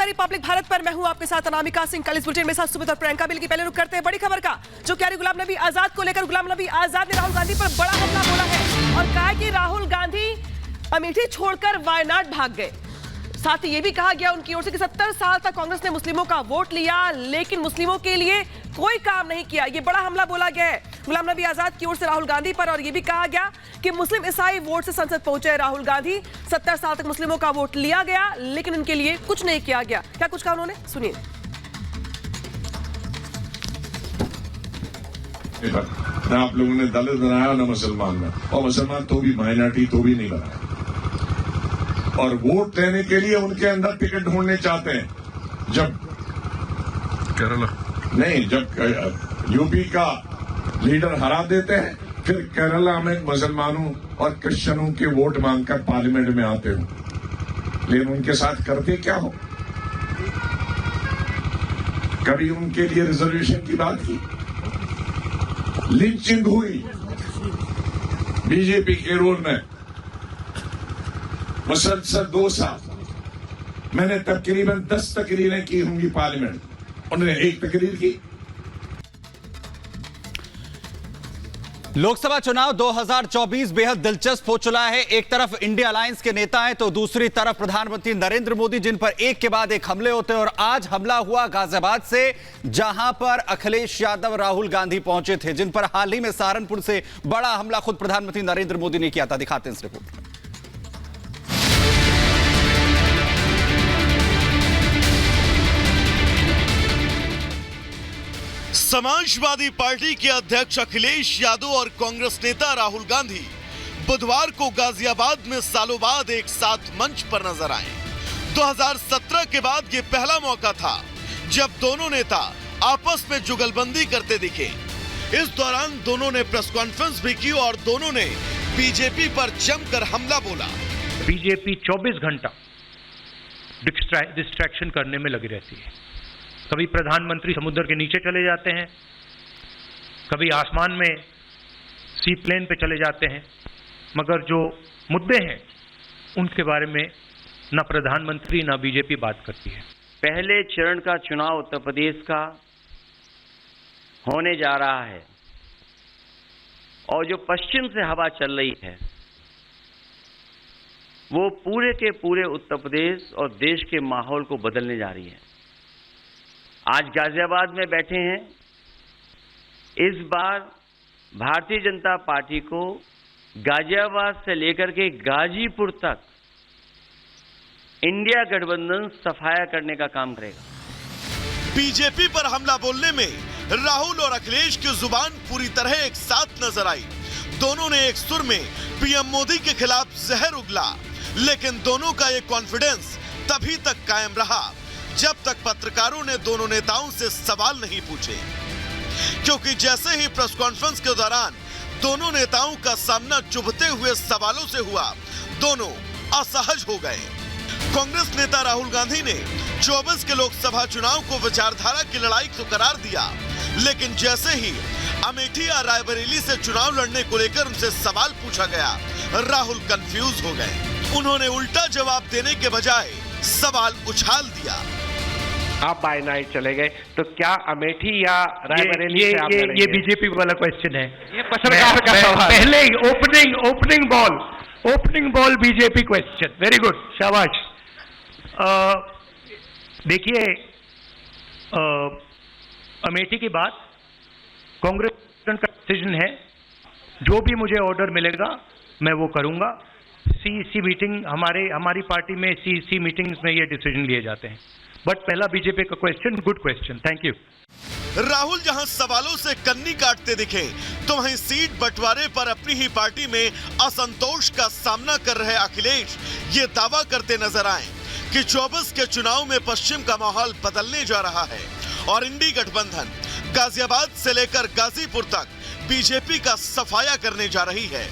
नमस्कार रिपब्लिक भारत पर मैं हूं आपके साथ अनामिका सिंह। कल इस बुलेटिन में साथ सुमित और प्रियंका बिल की पहले रुक करते हैं बड़ी खबर का, जो कह रही गुलाम नबी आजाद को लेकर। गुलाम नबी आजाद ने राहुल गांधी पर बड़ा हमला बोला है और कहा कि राहुल गांधी अमेठी छोड़कर वायनाड भाग गए। साथ ही ये भी कहा गया उनकी ओर से कि 70 साल तक कांग्रेस ने मुस्लिमों का वोट लिया लेकिन मुस्लिमों के लिए कोई काम नहीं किया। ये बड़ा हमला बोला गया है गुलाम नबी आजाद की ओर से राहुल गांधी पर। और ये भी कहा गया कि मुस्लिम ईसाई वोट से संसद पहुंचे राहुल गांधी, 70 साल तक मुस्लिमों का वोट लिया गया लेकिन उनके लिए कुछ नहीं किया गया। क्या कुछ कहा उन्होंने, सुनिए। आप लोगों ने दलित बनाया ना मुसलमान में, और मुसलमान तो भी माइनॉरिटी तो भी नहीं बनाया, और वोट देने के लिए उनके अंदर टिकट ढूंढने चाहते हैं। जब केरला नहीं, जब यूपी का लीडर हरा देते हैं, फिर केरला में मुसलमानों और क्रिश्चियनों के वोट मांगकर पार्लियामेंट में आते हो, लेकिन उनके साथ करते क्या हो? कभी उनके लिए रिजर्वेशन की बात की? लिंचिंग हुई बीजेपी के रोल में मुसलसल 2 साल। मैंने तकरीबन 10 तकरीरें की होंगी पार्लियामेंट, उन्होंने 1 तकरीर की। लोकसभा चुनाव 2024 बेहद दिलचस्प हो चला है। एक तरफ इंडिया अलायंस के नेता हैं तो दूसरी तरफ प्रधानमंत्री नरेंद्र मोदी, जिन पर एक के बाद एक हमले होते हैं। और आज हमला हुआ गाजियाबाद से, जहां पर अखिलेश यादव राहुल गांधी पहुंचे थे, जिन पर हाल ही में सहारनपुर से बड़ा हमला खुद प्रधानमंत्री नरेंद्र मोदी ने किया था। दिखाते हैं इस रिपोर्ट में। समाजवादी पार्टी के अध्यक्ष अखिलेश यादव और कांग्रेस नेता राहुल गांधी बुधवार को गाजियाबाद में सालों बाद एक साथ मंच पर नजर आए। 2017 के बाद ये पहला मौका था जब दोनों नेता आपस में जुगलबंदी करते दिखे। इस दौरान दोनों ने प्रेस कॉन्फ्रेंस भी की और दोनों ने बीजेपी पर जमकर हमला बोला। बीजेपी 24 घंटा डिस्ट्रैक्शन करने में लगी रहती है। कभी प्रधानमंत्री समुद्र के नीचे चले जाते हैं, कभी आसमान में सी प्लेन पे चले जाते हैं, मगर जो मुद्दे हैं उनके बारे में न प्रधानमंत्री न बीजेपी बात करती है। पहले चरण का चुनाव उत्तर प्रदेश का होने जा रहा है और जो पश्चिम से हवा चल रही है वो पूरे के पूरे उत्तर प्रदेश और देश के माहौल को बदलने जा रही है। आज गाजियाबाद में बैठे हैं। इस बार भारतीय जनता पार्टी को गाजियाबाद से लेकर के गाजीपुर तक इंडिया गठबंधन सफाया करने का काम करेगा। बीजेपी पर हमला बोलने में राहुल और अखिलेश की जुबान पूरी तरह एक साथ नजर आई। दोनों ने एक सुर में पीएम मोदी के खिलाफ जहर उगला, लेकिन दोनों का ये कॉन्फिडेंस तभी तक कायम रहा जब तक पत्रकारों ने दोनों नेताओं से सवाल नहीं पूछे, क्योंकि जैसे ही प्रेस कॉन्फ्रेंस के दौरान दोनों नेताओं का सामना चुभते हुए सवालों से हुआ, दोनों असहज हो गए। कांग्रेस नेता राहुल गांधी ने 24 के लोकसभा चुनाव को विचारधारा की लड़ाई तो करार दिया, लेकिन जैसे ही अमेठी या रायबरेली से चुनाव लड़ने को लेकर उनसे सवाल पूछा गया, राहुल कंफ्यूज हो गए। उन्होंने उल्टा जवाब देने के बजाय सवाल उछाल दिया। आप बाय नाइट चले गए, तो क्या अमेठी या रायबरेली से आप ये बीजेपी वाला क्वेश्चन है। ये पत्रकार का सवाल। पहले opening ball BJP question. Very good, शाबाश। देखिए, अमेठी की बात कांग्रेस का डिसीजन है। जो भी मुझे ऑर्डर मिलेगा मैं वो करूंगा। सीईसी मीटिंग, हमारी पार्टी में सीईसी मीटिंग्स में ये डिसीजन लिए जाते हैं। बट पहला बीजेपी का question, good question, thank you. Rahul जहां सवालों से कन्नी काटते दिखे, तो वहीं सीट बंटवारे पर अपनी ही पार्टी में असंतोष का सामना कर रहे अखिलेश ये दावा करते नजर आए कि 24 के चुनाव में पश्चिम का माहौल बदलने जा रहा है और इंडी गठबंधन गाजियाबाद से लेकर गाजीपुर तक बीजेपी का सफाया करने जा रही है।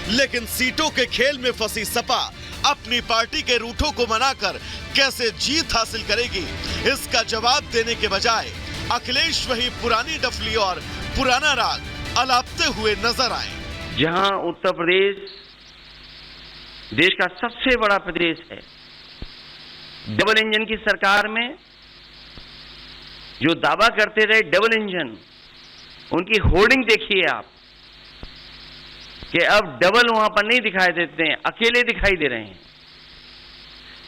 लेकिन सीटों के खेल में फंसी सपा अपनी पार्टी के रूठों को मनाकर कैसे जीत हासिल करेगी, इसका जवाब देने के बजाय अखिलेश वही पुरानी डफली और पुराना राग अलापते हुए नजर आए। जहां उत्तर प्रदेश देश का सबसे बड़ा प्रदेश है, डबल इंजन की सरकार में जो दावा करते रहे डबल इंजन, उनकी होर्डिंग देखिए आप कि अब डबल वहां पर नहीं दिखाई देते हैं, अकेले दिखाई दे रहे हैं।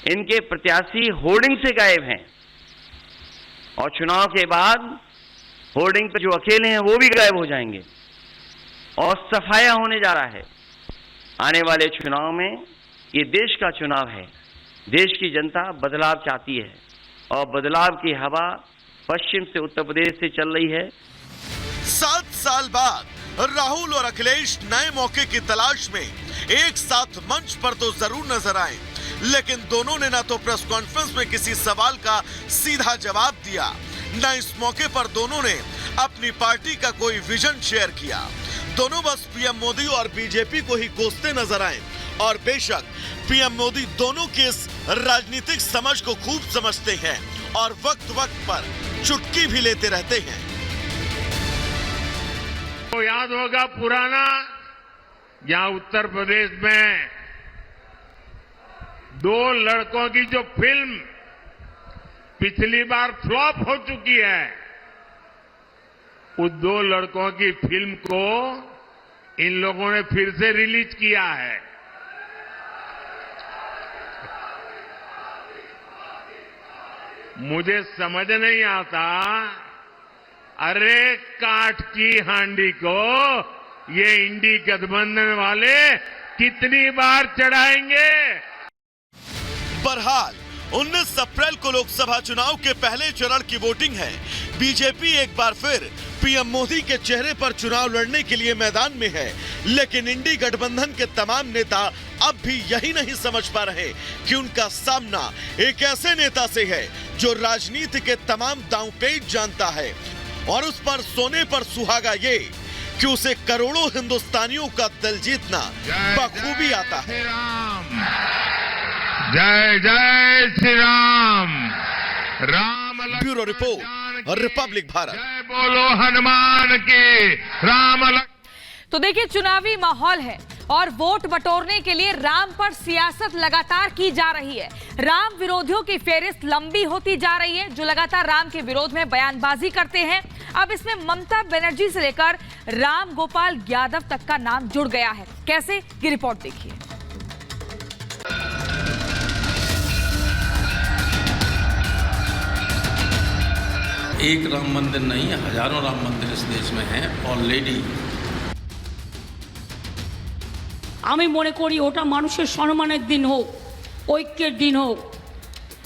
इनके प्रत्याशी होर्डिंग से गायब हैं और चुनाव के बाद होर्डिंग पर जो अकेले हैं वो भी गायब हो जाएंगे और सफाया होने जा रहा है। आने वाले चुनाव में, ये देश का चुनाव है, देश की जनता बदलाव चाहती है और बदलाव की हवा पश्चिम से उत्तर प्रदेश से चल रही है। 7 साल बाद राहुल और अखिलेश नए मौके की तलाश में एक साथ मंच पर तो जरूर नजर आए, लेकिन दोनों ने ना तो प्रेस कॉन्फ्रेंस में किसी सवाल का सीधा जवाब दिया, न इस मौके पर दोनों ने अपनी पार्टी का कोई विजन शेयर किया। दोनों बस पीएम मोदी और बीजेपी को ही कोसते नजर आए और बेशक पीएम मोदी दोनों की इस राजनीतिक समझ को खूब समझते हैं और वक्त वक्त पर चुटकी भी लेते रहते हैं। तो याद होगा पुराना, यहां उत्तर प्रदेश में 2 लड़कों की जो फिल्म पिछली बार फ्लॉप हो चुकी है, उस 2 लड़कों की फिल्म को इन लोगों ने फिर से रिलीज किया है। मुझे समझ नहीं आता, अरे काठ की हांडी को ये इंडी गठबंधन वाले कितनी बार चढ़ाएंगे। बहरहाल 19 अप्रैल को लोकसभा चुनाव के पहले चरण की वोटिंग है। बीजेपी एक बार फिर पीएम मोदी के चेहरे पर चुनाव लड़ने के लिए मैदान में है, लेकिन इंडी गठबंधन के तमाम नेता अब भी यही नहीं समझ पा रहे कि उनका सामना एक ऐसे नेता से है जो राजनीति के तमाम दांवपेच जानता है और उस पर सोने पर सुहागा ये कि उसे करोड़ों हिंदुस्तानियों का दिल जीतना बखूबी आता है। जय जय Shri Ram. Ram bureau report, Republic Bharat. जय बोलो हनुमान की। राम। तो देखिए, चुनावी माहौल है और वोट बटोरने के लिए राम पर सियासत लगातार की जा रही है। राम विरोधियों की फेहरिस्त लंबी होती जा रही है, जो लगातार राम के विरोध में बयानबाजी करते हैं। अब इसमें ममता बनर्जी से लेकर राम गोपाल यादव तक का नाम जुड़ गया है। कैसे, ये रिपोर्ट देखिए। एक राम मंदिर नहीं, हजारों राम मंदिर इस देश में हैं ऑलरेडी। আমি মনে করি ওটা মানুষের সম্মানের দিন হোক, ঐক্যের দিন হোক।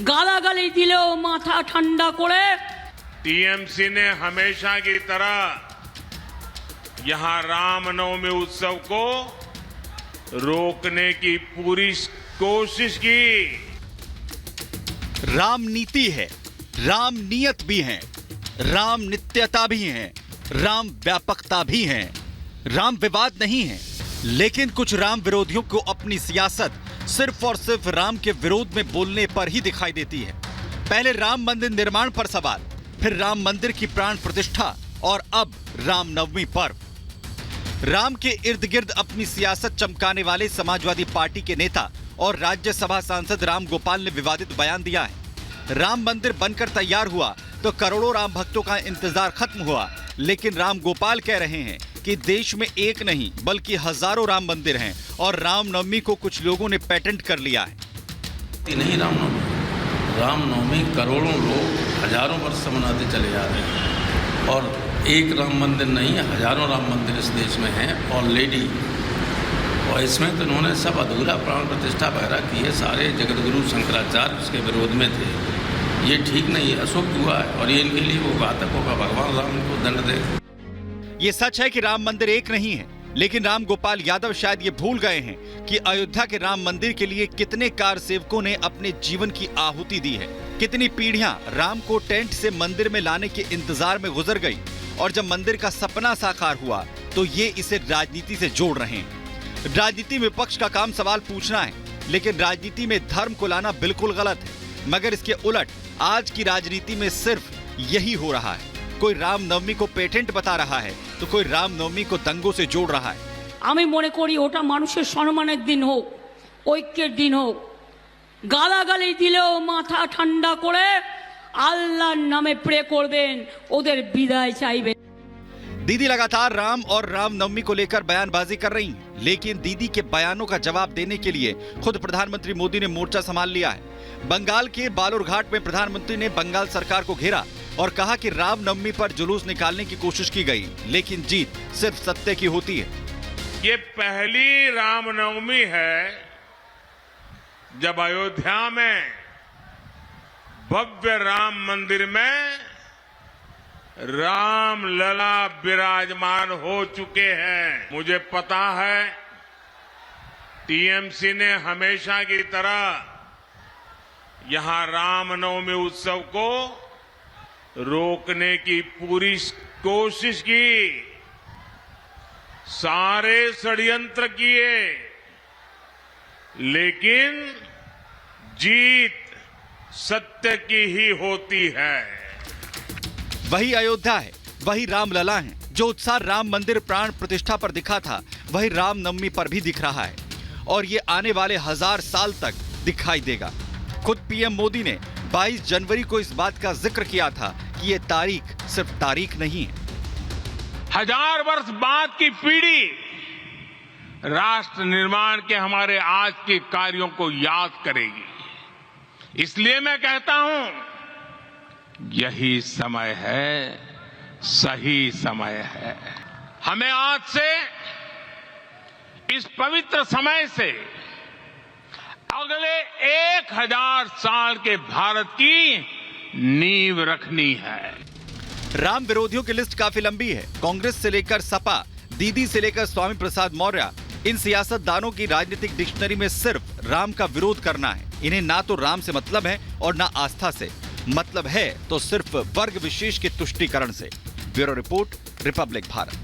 গালাগালি দিলেও মাথা ঠান্ডা করে। टीएमसी ने हमेशा की तरह यहां रामनवमी उत्सव को रोकने की पूरी कोशिश की। राम नीति है, राम नियत भी है, राम नित्यता भी है, राम व्यापकता भी है, राम विवाद नहीं है। लेकिन कुछ राम विरोधियों को अपनी सियासत सिर्फ और सिर्फ राम के विरोध में बोलने पर ही दिखाई देती है। पहले राम मंदिर निर्माण पर सवाल, फिर राम मंदिर की प्राण प्रतिष्ठा और अब रामनवमी पर्व। राम के इर्द गिर्द अपनी सियासत चमकाने वाले समाजवादी पार्टी के नेता और राज्यसभा सांसद राम गोपाल ने विवादित बयान दिया है। राम मंदिर बनकर तैयार हुआ तो करोड़ों राम भक्तों का इंतजार खत्म हुआ, लेकिन राम गोपाल कह रहे हैं कि देश में एक नहीं बल्कि हजारों राम मंदिर हैं और रामनवमी को कुछ लोगों ने पेटेंट कर लिया है। नहीं, रामनवमी करोड़ों लोग हजारों वर्ष से मनाते चले जा रहे हैं और एक राम मंदिर नहीं, हजारों राम मंदिर इस देश में हैं ऑलरेडी। और इसमें तो उन्होंने सब अधूरा प्राण प्रतिष्ठा वगैरह की है। सारे जगतगुरु शंकराचार्य उसके विरोध में थे। ये ठीक नहीं है, अशुभ हुआ है और ये इनके लिए वो घातक होगा। भगवान राम को दंड दे। ये सच है कि राम मंदिर एक नहीं है, लेकिन राम गोपाल यादव शायद ये भूल गए हैं कि अयोध्या के राम मंदिर के लिए कितने कार सेवकों ने अपने जीवन की आहुति दी है। कितनी पीढ़ियां राम को टेंट से मंदिर में लाने के इंतजार में गुजर गई और जब मंदिर का सपना साकार हुआ तो ये इसे राजनीति से जोड़ रहे हैं। राजनीति में विपक्ष का काम सवाल पूछना है, लेकिन राजनीति में धर्म को लाना बिल्कुल गलत है। मगर इसके उलट आज की राजनीति में सिर्फ यही हो रहा है। कोई रामनवमी को पेटेंट बता रहा है तो कोई रामनवमी को दंगों से जोड़ रहा है। আমি মনে করি ওটা মানুষের সম্মানের দিন হোক, ঐক্যের দিন হোক। গালাগালি দিলেও মাথা ঠান্ডা করে আল্লাহর নামে প্রে করবেন, ওদের বিদায় চাইবেন। दीदी लगातार राम और रामनवमी को लेकर बयानबाजी कर रही हैं, लेकिन दीदी के बयानों का जवाब देने के लिए खुद प्रधानमंत्री मोदी ने मोर्चा संभाल लिया है। बंगाल के बालूरघाट में प्रधानमंत्री ने बंगाल सरकार को घेरा और कहा कि रामनवमी पर जुलूस निकालने की कोशिश की गई, लेकिन जीत सिर्फ सत्य की होती है। ये पहली रामनवमी है जब अयोध्या में भव्य राम मंदिर में राम लला विराजमान हो चुके हैं। मुझे पता है टीएमसी ने हमेशा की तरह यहां रामनवमी उत्सव को रोकने की पूरी कोशिश की, सारे षड्यंत्र किए, लेकिन जीत सत्य की ही होती है। वही अयोध्या है, वही रामलला है। जो उत्साह राम मंदिर प्राण प्रतिष्ठा पर दिखा था, वही रामनवमी पर भी दिख रहा है और ये आने वाले 1000 साल तक दिखाई देगा। खुद पीएम मोदी ने 22 जनवरी को इस बात का जिक्र किया था कि ये तारीख सिर्फ तारीख नहीं है। 1000 वर्ष बाद की पीढ़ी राष्ट्र निर्माण के हमारे आज के कार्यों को याद करेगी। इसलिए मैं कहता हूं, यही समय है, सही समय है। हमें आज से इस पवित्र समय से अगले 1000 साल के भारत की नींव रखनी है। राम विरोधियों की लिस्ट काफी लंबी है। कांग्रेस से लेकर सपा, दीदी से लेकर स्वामी प्रसाद मौर्य, इन सियासतदानों की राजनीतिक डिक्शनरी में सिर्फ राम का विरोध करना है। इन्हें ना तो राम से मतलब है और ना आस्था से। मतलब है तो सिर्फ वर्ग विशेष के तुष्टीकरण से। Bureau report, Republic Bharat.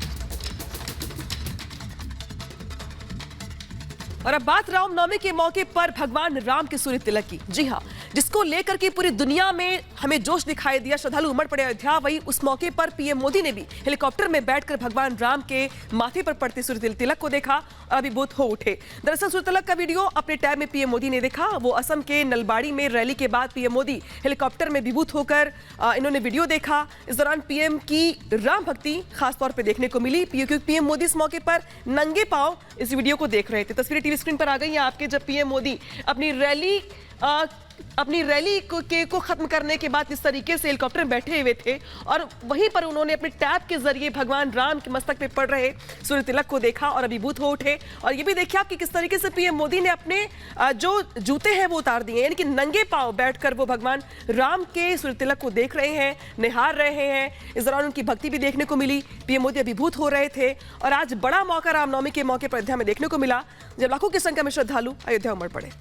और अब बात रामनवमी के मौके पर भगवान राम के सूर्य तिलक की। जी हां, जिसको लेकर के पूरी दुनिया में हमें जोश दिखाई दिया, श्रद्धालु उमड़ पड़े अयोध्या। वही उस मौके पर पीएम मोदी ने भी हेलीकॉप्टर में बैठकर भगवान राम के माथे पर पड़ते सूर्य तिलक को देखा और अभिभूत हो उठे। दरअसल सूर्य तिलक का वीडियो अपने टैब में पीएम मोदी ने देखा। वो असम के नलबाड़ी में रैली के बाद पीएम मोदी हेलीकॉप्टर में विभूत होकर इन्होंने वीडियो देखा। इस दौरान पीएम की राम भक्ति खासतौर पर देखने को मिली, क्योंकि पीएम मोदी इस मौके पर नंगे पांव इस वीडियो को देख रहे थे। तस्वीरें टीवी स्क्रीन पर आ गई हैं आपके, जब पीएम मोदी अपनी रैली को खत्म करने के बाद इस तरीके से हेलीकॉप्टर में बैठे हुए थे और वहीं पर उन्होंने अपने टैब के जरिए भगवान राम के मस्तक पे पड़ रहे सूर्य तिलक को देखा और अभिभूत हो उठे। और ये भी देखा कि किस तरीके से पीएम मोदी ने अपने जो जूते हैं वो उतार दिए, यानी कि नंगे पांव बैठकर वो भगवान राम के सूर्य तिलक को देख रहे हैं, निहार रहे हैं। इस दौरान उनकी भक्ति भी देखने को मिली। पीएम मोदी अभिभूत हो रहे थे और आज बड़ा मौका रामनवमी के मौके पर अयोध्या में देखने को मिला, जब लाखों की संख्या में श्रद्धालु अयोध्या उमड़ पड़े।